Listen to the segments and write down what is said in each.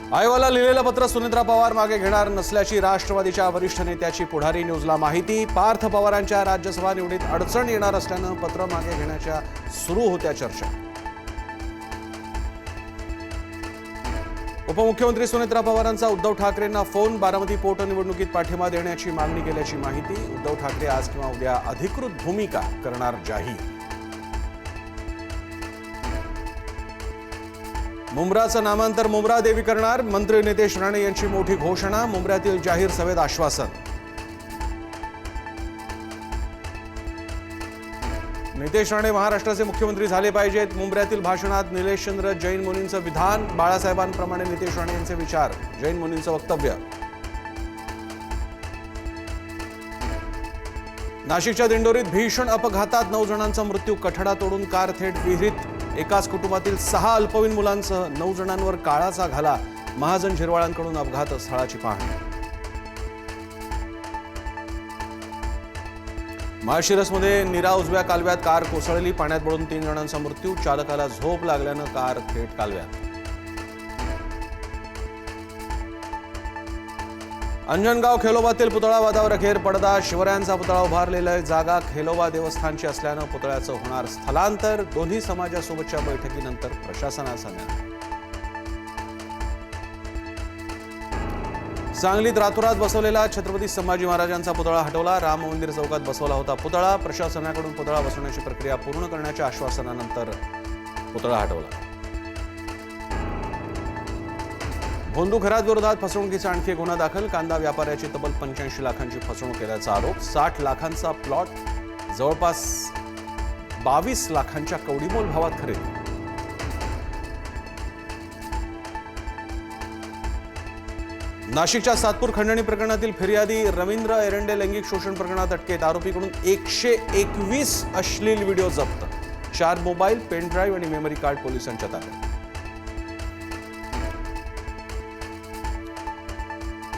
आयोगाला लिहिलेलं पत्र सुनेत्रा पवार मागे घेणार नसल्याची राष्ट्रवादीच्या वरिष्ठ नेत्याची पुढारी न्यूजला माहिती। पार्थ पवारांच्या राज्यसभा निवडीत अडचण येणार असल्यानं पत्र मागे घेण्याच्या सुरू होत्या चर्चा। उपमुख्यमंत्री सुनेत्रा पवारांचा उद्धव ठाकरेंना फोन। बारामती पोटनिवडणुकीत पाठिंबा देण्याची मागणी केल्याची माहिती। उद्धव ठाकरे आज किंवा उद्या अधिकृत भूमिका करणार जाहीर। मुंब्राचं नामांतर मुंब्रा देवी करणार। मंत्री नितेश राणे यांची मोठी घोषणा। मुंब्र्यातील जाहीर सभेत आश्वासन। नितेश राणे महाराष्ट्राचे मुख्यमंत्री झाले पाहिजेत। मुंब्र्यातील भाषणात निलेशचंद्र जैन मुनींचं विधान। बाळासाहेबांप्रमाणे नितेश राणे यांचे विचार। जैन मुनींचं वक्तव्य। नाशिकच्या दिंडोरीत भीषण अपघातात 9 जणांचा मृत्यू। कठडा तोडून कार थेट विहिरीत। एकाच कुटुंबातील 6 अल्पवयीन मुलांसह 9 जणांवर काळाचा घाला। महाजन झिरवाळांकडून अपघात स्थळाची पाहणी। माळशिरसमध्ये नीरा उजव्या कालव्यात कार कोसळली। पाण्यात बुडून 3 जणांचा मृत्यू। चालकाला झोप लागल्यानं कार थेट कालव्यात। अंजनगाव खेलोबातील पुतळा वादावर अखेर पडदा। शिवरायांचा पुतळा उभारलेला जागा खेलोबा देवस्थानची असल्यानं पुतळ्याचं होणार स्थलांतर। दोन्ही समाजासोबतच्या बैठकीनंतर प्रशासनाचा निर्णय। सांगलीत रातोरात बसवलेला छत्रपती संभाजी महाराजांचा पुतळा हटवला। राम मंदिर चौकात बसवला होता पुतळा। प्रशासनाकडून पुतळा बसवण्याची प्रक्रिया पूर्ण करण्याच्या आश्वासनानंतर पुतळा हटवला। भोंदू खरात विरोधात फसवणुकीचा आणखी एक गुन्हा दाखल। कांदा व्यापाऱ्याची तब्बल 85 लाखांची फसवणूक केल्याचा आरोप। 60 लाखांचा प्लॉट जवळपास 22 लाखांच्या कवडीमोल भावात खरेदी। नाशिकच्या सातपूर खंडणी प्रकरणातील फिर्यादी रवींद्र एरंडे लैंगिक शोषण प्रकरणात अटकेत। आरोपीकडून 121 अश्लील व्हिडिओ जप्त। 4 मोबाईल, पेन ड्राईव्ह आणि मेमरी कार्ड पोलिसांच्या ताब्यात।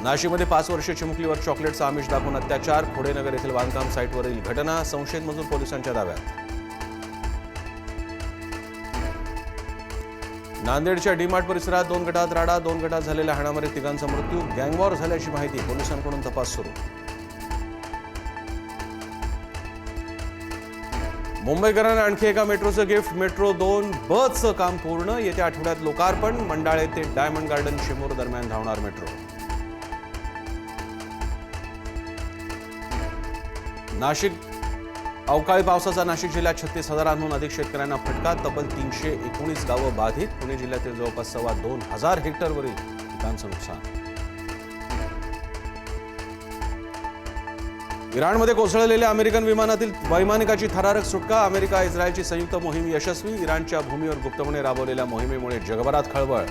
नाशिकमध्ये 5 वर्षीय चिमुकलीवर चॉकलेटचा आमिष दाखवून अत्याचार। खोडेनगर येथील बांधकाम साईटवरील घटना। संशयित मजूर पोलिसांच्या ताब्यात। नांदेडच्या डीमार्ट परिसरात 2 गटात राडा। 2 गटात झालेल्या हाणामारीत 3घांचा मृत्यू। गँगवॉर झाल्याची माहिती। पोलिसांकडून तपास सुरू। मुंबईकरांना आणखी एका मेट्रोचं गिफ्ट। मेट्रो 2 बसचं काम पूर्ण। येत्या आठवड्यात लोकार्पण। मंडाळे ते डायमंड गार्डन चिमूर दरम्यान धावणार मेट्रो। नाशिक अवकाळी पावसाचा नाशिक जिल्ह्यात 36,000हून अधिक शेतकऱ्यांना फटका। तब्बल 319 गावं बाधित। पुणे जिल्ह्यातील जवळपास 2,2500 हेक्टरवरील पिकांचं नुकसान। इराणमध्ये कोसळलेल्या अमेरिकन विमानातील वैमानिकाची थरारक सुटका। अमेरिका इस्रायलची संयुक्त मोहीम यशस्वी। इराणच्या भूमीवर गुप्तपणे राबवलेल्या मोहिमेमुळे जगभरात खळबळ।